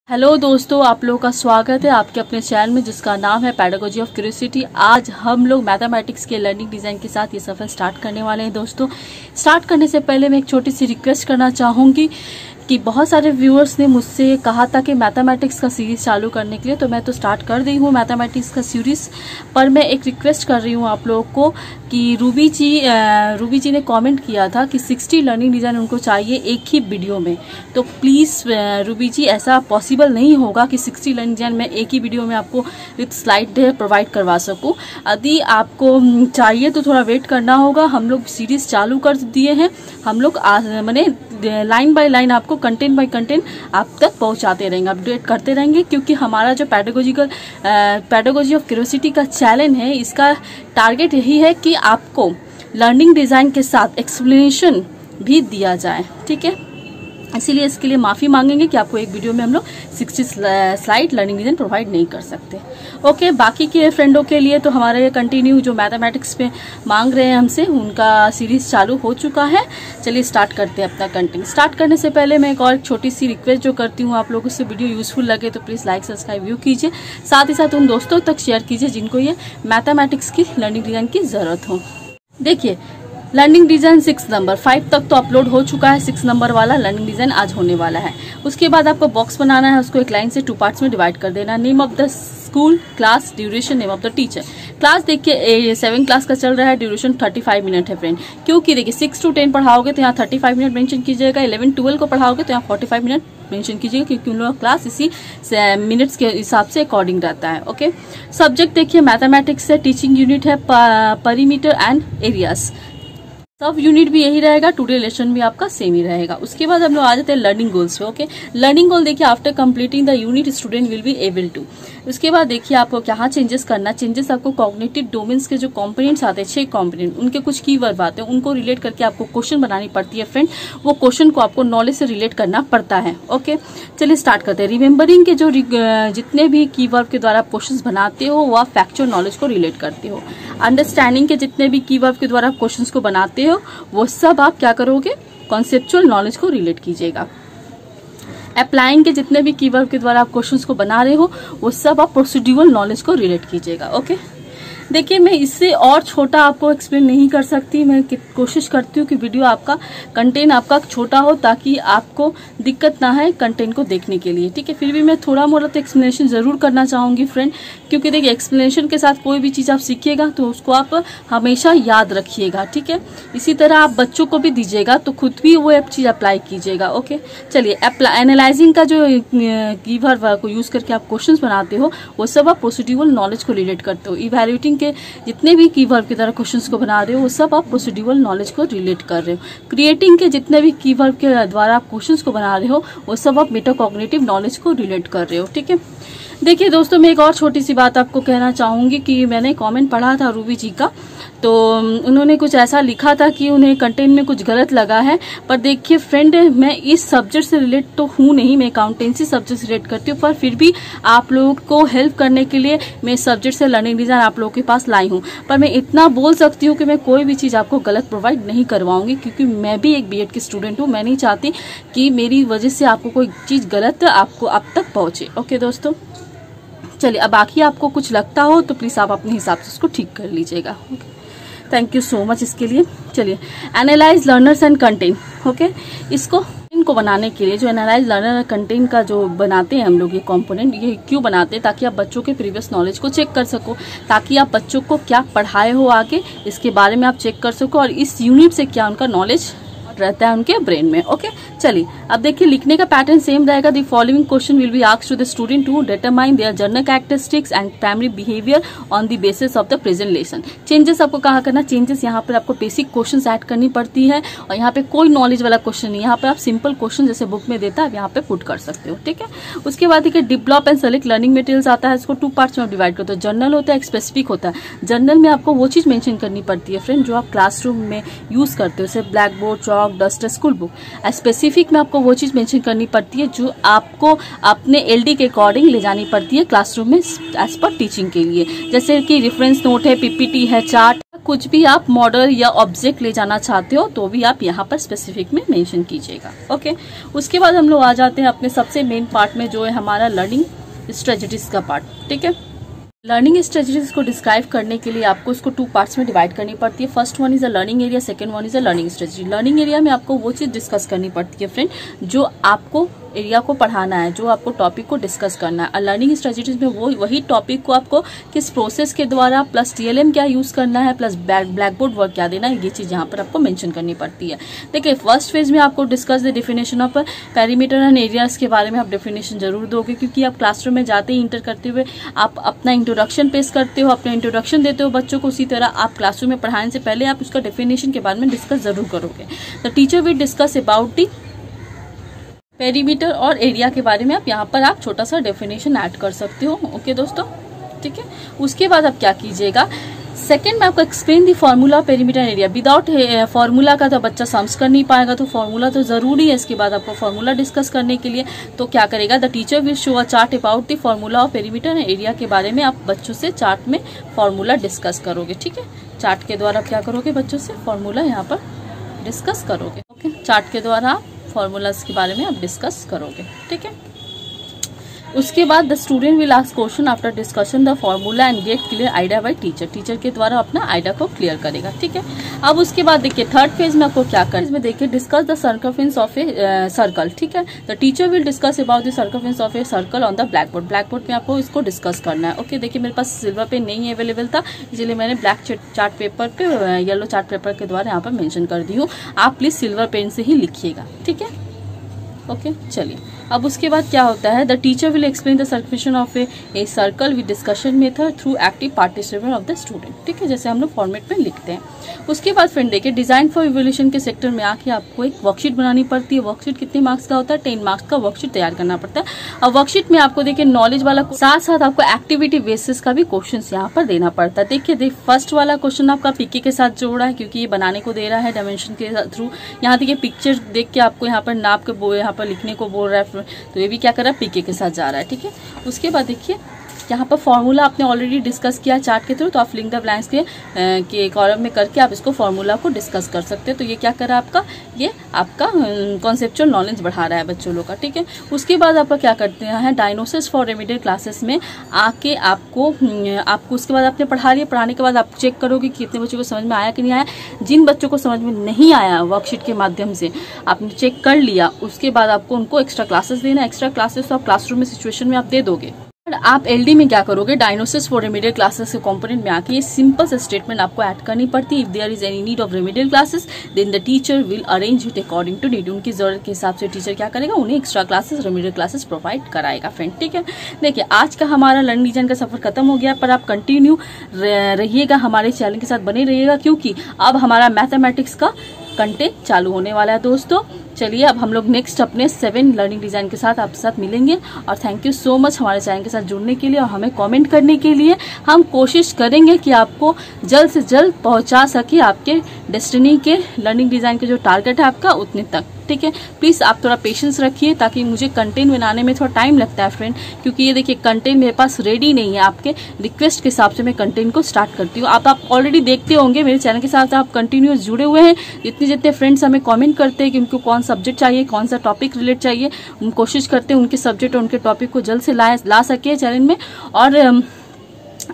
Hello दोस्तों, आप लोगों का स्वागत है आपके अपने चैनल में जिसका नाम है पेडागोजी ऑफ क्यूरियोसिटी। आज हम लोग मैथमेटिक्स के लर्निंग डिज़ाइन के साथ ये सफ़र स्टार्ट करने वाले हैं। दोस्तों, स्टार्ट करने से पहले मैं एक छोटी सी रिक्वेस्ट करना चाहूँगी कि बहुत सारे व्यूअर्स ने मुझसे कहा था कि मैथमेटिक्स का सीरीज़ चालू करने के लिए, तो मैं तो स्टार्ट कर दी हूँ मैथमेटिक्स का सीरीज़। पर मैं एक रिक्वेस्ट कर रही हूँ आप लोगों को कि रूबी जी ने कमेंट किया था कि 60 लर्निंग डिज़ाइन उनको चाहिए एक ही वीडियो में। तो प्लीज़ रूबी जी, ऐसा पॉसिबल नहीं होगा कि 60 लर्निंग डिज़ाइन मैं एक ही वीडियो में आपको विथ स्लाइड प्रोवाइड करवा सकूँ। यदि आपको चाहिए तो थोड़ा वेट करना होगा। हम लोग सीरीज़ चालू कर दिए हैं। हम लोग मैंने लाइन बाय लाइन आपको कंटेंट बाय कंटेंट आप तक पहुंचाते रहेंगे, अपडेट करते रहेंगे, क्योंकि हमारा जो पेडागोजी ऑफ क्यूरियोसिटी का चैलेंज है, इसका टारगेट यही है कि आपको लर्निंग डिज़ाइन के साथ एक्सप्लेनेशन भी दिया जाए। ठीक है, इसीलिए इसके लिए माफ़ी मांगेंगे कि आपको एक वीडियो में हम लोग 60 स्लाइड लर्निंग डिज़ाइन प्रोवाइड नहीं कर सकते। ओके, बाकी के फ्रेंडों के लिए तो हमारे कंटिन्यू जो मैथमेटिक्स पे मांग रहे हैं हमसे, उनका सीरीज़ चालू हो चुका है। चलिए स्टार्ट करते हैं अपना कंटेंट। स्टार्ट करने से पहले मैं एक और छोटी सी रिक्वेस्ट जो करती हूँ, आप लोगों से वीडियो यूजफुल लगे तो प्लीज़ लाइक सब्सक्राइब व्यू कीजिए, साथ ही साथ उन दोस्तों तक शेयर कीजिए जिनको ये मैथमेटिक्स की लर्निंग डिज़ाइन की ज़रूरत हो। देखिए, लर्निंग डिज़ाइन 6 नंबर 5 तक तो अपलोड हो चुका है। 6 नंबर वाला लर्निंग डिज़ाइन आज होने वाला है। उसके बाद आपको बॉक्स बनाना है, उसको एक लाइन से 2 पार्ट्स में डिवाइड कर देना। Name of the school, class, duration, name of the teacher. Class देखिए 7 क्लास का चल रहा है, ड्यूरेशन 35 मिनट है फ्रेंड, क्योंकि देखिए 6 to 10 पढ़ाओगे तो यहाँ 35 मिनट मेंशन कीजिएगा, 11-12 को पढ़ाओगे तो यहाँ 45 मिनट मेंशन कीजिएगा, क्योंकि उन लोगों का क्लास इसी मिनट्स के हिसाब से अकॉर्डिंग रहता है। ओके, सब्जेक्ट देखिए मैथमेटिक्स है, टीचिंग यूनिट है परिमीटर एंड एरियाज, सब यूनिट भी यही रहेगा, टुडे लेसन भी आपका सेम ही रहेगा। उसके बाद हम लोग आ जाते हैं लर्निंग गोल्स पे। ओके, लर्निंग गोल देखिए after completing the unit student will be able to. उसके बाद देखिए आपको क्या चेंजेस करना। चेंजेस आपको कॉग्निटिव डोमेन्स के जो कंपोनेंट्स आते हैं, 6 कंपोनेंट, उनके कुछ कीवर्ड आते हैं, उनको रिलेट करके आपको क्वेश्चन बनानी पड़ती है फ्रेंड। वो क्वेश्चन को आपको नॉलेज से रिलेट करना पड़ता है। ओके, चलिए स्टार्ट करते हैं। रिमेम्बरिंग के जो जितने भी कीवर्ड के द्वारा आप क्वेश्चन बनाते हो वो आप फैक्चुअल नॉलेज को रिलेट करते हो। अंडरस्टैंडिंग के जितने भी कीवर्ड के द्वारा आप क्वेश्चन को बनाते हो वो सब आप क्या करोगे, कॉन्सेप्चुअल नॉलेज को रिलेट कीजिएगा। अप्लाइंग के जितने भी कीवर्ड के द्वारा आप क्वेश्चंस को बना रहे हो वो सब आप प्रोसीड्यूरल नॉलेज को रिलेट कीजिएगा। ओके, देखिए मैं इससे और छोटा आपको एक्सप्लेन नहीं कर सकती। मैं कोशिश करती हूँ कि वीडियो आपका कंटेंट आपका छोटा हो ताकि आपको दिक्कत ना है कंटेंट को देखने के लिए। ठीक है, फिर भी मैं थोड़ा मोड़ा तो एक्सप्लेनेशन जरूर करना चाहूंगी फ्रेंड, क्योंकि देखिए एक्सप्लेनेशन के साथ कोई भी चीज़ आप सीखिएगा तो उसको आप हमेशा याद रखिएगा। ठीक है, इसी तरह आप बच्चों को भी दीजिएगा तो खुद भी वो चीज़ अप्लाई कीजिएगा। ओके, चलिए एनालाइजिंग का जो कीवर्ड को यूज करके आप क्वेश्चन बनाते हो वो सब आप प्रोसीड्यूरल नॉलेज को रिलेट करते हो। इवैल्यूएटिंग के जितने भी कीवर्ड की तरह क्वेश्चंस को बना रहे हो वो सब आप प्रोसीड्यूरल नॉलेज को रिलेट कर रहे हो। क्रिएटिंग के जितने भी कीवर्ड के द्वारा आप क्वेश्चंस को बना रहे हो वो सब आप मेटाकॉग्निटिव नॉलेज को रिलेट कर रहे हो। ठीक है, देखिए दोस्तों, मैं एक और छोटी सी बात आपको कहना चाहूंगी कि मैंने कमेंट पढ़ा था रूबी जी का, तो उन्होंने कुछ ऐसा लिखा था कि उन्हें कंटेंट में कुछ गलत लगा है। पर देखिए फ्रेंड, मैं इस सब्जेक्ट से रिलेट तो हूँ नहीं, मैं अकाउंटेंसी सब्जेक्ट से रिलेट करती हूँ, पर फिर भी आप लोगों को हेल्प करने के लिए मैं इस सब्जेक्ट से लर्निंग डिज़ाइन आप लोगों के पास लाई हूँ। पर मैं इतना बोल सकती हूँ कि मैं कोई भी चीज़ आपको गलत प्रोवाइड नहीं करवाऊंगी, क्योंकि मैं भी एक बीएड की स्टूडेंट हूँ। मैं नहीं चाहती कि मेरी वजह से आपको कोई चीज़ गलत आपको अब तक पहुँचे। ओके दोस्तों, चलिए अब बाकी आपको कुछ लगता हो तो प्लीज़ आप अपने हिसाब से उसको ठीक कर लीजिएगा। Okay, thank you so much इसके लिए। चलिए analyse learners and content. Okay, इसको इनको बनाने के लिए जो एनालाइज लर्नर कंटेंट का जो बनाते हैं हम लोग ये कंपोनेंट, ये क्यों बनाते हैं, ताकि आप बच्चों के प्रीवियस नॉलेज को चेक कर सको, ताकि आप बच्चों को क्या पढ़ाए हो आगे इसके बारे में आप चेक कर सको, और इस यूनिट से क्या उनका नॉलेज रहता है उनके ब्रेन में। ओके, चलिए अब देखिए लिखने का पैटर्न सेम रहेगा। The following question will be asked to the student to determine their general characteristics and primary behaviour on the basis of the present lesson. Changes आपको कहा करना, चेंजेस यहाँ पर आपको बेसिक क्वेश्चंस ऐड करनी पड़ती है, और यहाँ पे कोई नॉलेज वाला क्वेश्चन नहीं, यहाँ पे आप सिंपल क्वेश्चन जैसे बुक में देता है यहाँ पे पुट कर सकते हो। ठीक है, उसके बाद देखिए develop and select learning materials आता है, इसको 2 पार्ट्स में डिवाइड करते हो। जनरल होता है, एक स्पेसिफिक होता है। जनरल में आपको वो चीज मेंशन करनी पड़ती है फ्रेंड जो आप क्लासरूम में यूज करते हो, जैसे black board, chalk chalk, duster, school book. Specific में आपको वो चीज़ मेंशन करनी पड़ती है जो आपको अपने LD के अकॉर्डिंग ले जानी पड़ती है क्लासरूम में एज पर टीचिंग के लिए। जैसे कि रेफरेंस नोट है, PPT है, चार्ट, कुछ भी आप मॉडल या ऑब्जेक्ट ले जाना चाहते हो तो भी आप यहाँ पर स्पेसिफिक में मेंशन कीजिएगा। ओके, उसके बाद हम लोग आ जाते हैं अपने सबसे मेन पार्ट में, जो है हमारा लर्निंग स्ट्रेटजीज का पार्ट। ठीक है, लर्निंग स्ट्रेटजीज को डिस्क्राइब करने के लिए आपको इसको 2 पार्ट्स में डिवाइड करनी पड़ती है। First one is a learning area, second one is a learning strategy. Learning area में आपको वो चीज डिस्कस करनी पड़ती है फ्रेंड जो आपको एरिया को पढ़ाना है, जो आपको टॉपिक को डिस्कस करना है। और लर्निंग स्ट्रेटजीज में वही टॉपिक को आपको किस प्रोसेस के द्वारा प्लस TLM क्या यूज करना है प्लस ब्लैक बोर्ड वर्क क्या देना है, ये चीज यहाँ पर आपको मेंशन करनी पड़ती है। देखिए, फर्स्ट फेज में आपको discuss the definition of perimeter and areas के बारे में आप डेफिनेशन जरूर दोगे, क्योंकि आप क्लासरूम में जाते ही इंटर करते हुए आप अपना इंट्रोडक्शन पेश करते हो, अपना इंट्रोडक्शन देते हो बच्चों को। उसी तरह आप क्लासरूम में पढ़ाने से पहले आप उसका डेफिनेशन के बारे में डिस्कस जरूर करोगे। The teacher will discuss about the perimeter और एरिया के बारे में आप यहाँ पर आप छोटा सा डेफिनेशन ऐड कर सकते हो। ओके दोस्तों, ठीक है। उसके बाद आप क्या कीजिएगा, सेकंड में आपको explain the formula perimeter area. Without formula का तो बच्चा समझ कर नहीं पाएगा, तो फॉर्मूला तो जरूरी है। इसके बाद आपको फॉर्मूला डिस्कस करने के लिए तो क्या करेगा, the teacher will show a chart about the formula of perimeter area के बारे में आप बच्चों से चार्ट में फॉर्मूला डिस्कस करोगे। ठीक है, चार्ट के द्वारा क्या करोगे, बच्चों से फॉर्मूला यहाँ पर डिस्कस करोगे। ओके, चार्ट के द्वारा आप फॉर्मूलाज के बारे में आप डिस्कस करोगे। ठीक है, उसके बाद the student will ask question after discussion the formula and get clear idea by teacher. Teacher के द्वारा अपना आइडिया को क्लियर करेगा। ठीक है, अब उसके बाद देखिए थर्ड फेज में आपको क्या करना है, इसमें देखिए discuss the circumference of a circle. ठीक है, the teacher will discuss about the circumference of a circle on the black board. Black board में आपको इसको डिस्कस करना है। ओके, देखिए मेरे पास सिल्वर पेन नहीं अवेलेबल था, इसलिए मैंने ब्लैक चार्ट पेपर पे येलो चार्ट पेपर के द्वारा यहाँ पर मेंशन कर दी हूँ। आप प्लीज सिल्वर पेन से ही लिखिएगा। ठीक है, ओके, चलिए अब उसके बाद क्या होता है, the teacher will explain the circulation of a circle with discussion method through active participation of the student. ठीक है, जैसे हम लोग फॉर्मेट में लिखते हैं। उसके बाद फ्रेंड देखिए डिजाइन फॉर इवोल्यूशन के सेक्टर में आके आपको एक वर्कशीट बनानी पड़ती है। वर्कशीट कितने मार्क्स का होता है, 10 मार्क्स का वर्कशीट तैयार करना पड़ता है। और वर्कशीट में आपको देखिए नॉलेज वाला साथ साथ आपको एक्टिविटी बेसिस का भी क्वेश्चन यहाँ पर देना पड़ता है। देखिए फर्स्ट वाला क्वेश्चन आपका PK के साथ जोड़ा है, क्योंकि ये बनाने को दे रहा है डायमेंशन के थ्रू। यहाँ देखिए पिक्चर देख के आपको यहाँ पर नाप के यहाँ पर लिखने को बोल रहा है, तो ये भी क्या कर रहा है, PK के साथ जा रहा है। ठीक है, उसके बाद देखिए यहाँ पर फॉर्मूला आपने ऑलरेडी डिस्कस किया चार्ट के थ्रू, तो आप फिलिंग द ब्लैंक्स के कॉलम में करके आप इसको फॉर्मूला को डिस्कस कर सकते हैं। तो ये क्या कर रहा है आपका, ये आपका कॉन्सेप्चुअल नॉलेज बढ़ा रहा है बच्चों लोग का। ठीक है, उसके बाद आपका क्या करते हैं, डायग्नोसिस फॉर रेमेडियल क्लासेस में आके आपको उसके बाद आपने पढ़ाने के बाद आप चेक करोगे कि कितने बच्चों को समझ में आया कि नहीं आया। जिन बच्चों को समझ में नहीं आया वर्कशीट के माध्यम से आपने चेक कर लिया, उसके बाद आपको उनको एक्स्ट्रा क्लासेस देना। एक्स्ट्रा क्लासेस तो आप क्लासरूम में सिचुएशन में आप दे दोगे। आप LD में क्या करोगे, डायग्नोसिस फॉर रेमेडियल क्लासेस के कंपोनेंट में आके ये सिंपल से स्टेटमेंट आपको ऐड करनी पड़ती है। If there is any need of remedial classes then the teacher will arrange it according to need. उनकी जरूरत के हिसाब से टीचर क्या करेगा, उन्हें extra classes remedial classes provide कराएगा फ्रेंड। ठीक है, देखिए आज का हमारा लर्निंग डिजाइन का सफर खत्म हो गया, पर आप कंटिन्यू रहिएगा, हमारे चैनल के साथ बने रहिएगा, क्योंकि अब हमारा मैथमेटिक्स का कंटेंट चालू होने वाला है दोस्तों। चलिए अब हम लोग नेक्स्ट अपने 7 लर्निंग डिजाइन के साथ आपके साथ मिलेंगे। और थैंक यू सो मच हमारे चैनल के साथ जुड़ने के लिए और हमें कमेंट करने के लिए। हम कोशिश करेंगे कि आपको जल्द से जल्द पहुंचा सके आपके डेस्टिनी के लर्निंग डिजाइन के जो टारगेट है आपका उतने तक। ठीक है, प्लीज आप थोड़ा पेशेंस रखिए, ताकि मुझे कंटेंट बनाने में थोड़ा टाइम लगता है फ्रेंड, क्योंकि ये देखिए कंटेंट मेरे पास रेडी नहीं है। आपके रिक्वेस्ट के हिसाब से मैं कंटेंट को स्टार्ट करती हूँ। आप ऑलरेडी देखते होंगे मेरे चैनल के साथ आप कंटिन्यूस जुड़े हुए हैं। जितने फ्रेंड्स हमें कमेंट करते हैं कि उनको कौन सब्जेक्ट चाहिए, कौन सा टॉपिक रिलेट चाहिए, हम कोशिश करते हैं उनके सब्जेक्ट और उनके टॉपिक को जल्द से ला सके चैनल में। और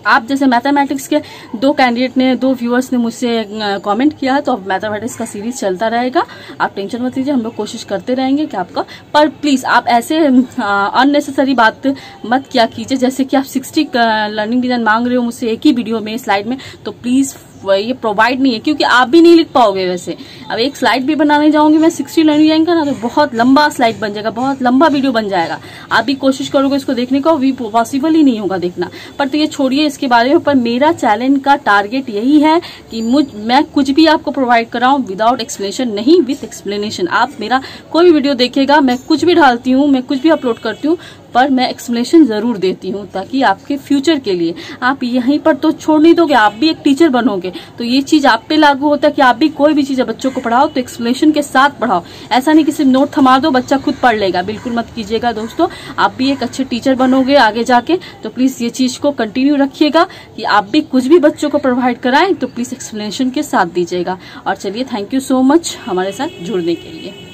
आप जैसे मैथमेटिक्स के 2 कैंडिडेट ने 2 व्यूअर्स ने मुझसे कमेंट किया है, तो अब मैथमेटिक्स का सीरीज चलता रहेगा। आप टेंशन मत लीजिए, हम लोग कोशिश करते रहेंगे कि आपका, पर प्लीज आप ऐसे अननेसेसरी बात मत किया कीजिए। जैसे कि आप 60 लर्निंग डिजाइन मांग रहे हो मुझसे एक ही वीडियो में, स्लाइड में, तो प्लीज ये प्रोवाइड नहीं है, क्योंकि आप भी नहीं लिख पाओगे। वैसे अब एक स्लाइड भी बनाने जाऊंगी मैं 60 लर्निंग डिजाइन का ना, तो बहुत लंबा स्लाइड बन जाएगा, बहुत लंबा वीडियो बन जाएगा। आप भी कोशिश करोगे इसको देखने का, भी पॉसिबल ही नहीं होगा देखना। पर तो ये छोड़िए इसके बारे में। पर मेरा चैनल का टारगेट यही है कि मैं कुछ भी आपको प्रोवाइड कराऊं विदाउट एक्सप्लेनेशन, नहीं विथ एक्सप्लेनेशन। आप मेरा कोई भी वीडियो देखेगा, मैं कुछ भी डालती हूँ, मैं कुछ भी अपलोड करती हूँ, पर मैं एक्सप्लेनेशन जरूर देती हूँ, ताकि आपके फ्यूचर के लिए, आप यहीं पर तो छोड़ नहीं दोगे, आप भी एक टीचर बनोगे तो ये चीज आप पे लागू होता है कि आप भी कोई भी चीज बच्चों को पढ़ाओ तो एक्सप्लेनेशन के साथ पढ़ाओ। ऐसा नहीं कि सिर्फ नोट थमा दो बच्चा खुद पढ़ लेगा, बिल्कुल मत कीजिएगा दोस्तों। आप भी एक अच्छे टीचर बनोगे आगे जाके, तो प्लीज ये चीज को कंटिन्यू रखिएगा कि आप भी कुछ भी बच्चों को प्रोवाइड कराएं तो प्लीज एक्सप्लेनेशन के साथ दीजिएगा। और चलिए, थैंक यू सो मच हमारे साथ जुड़ने के लिए।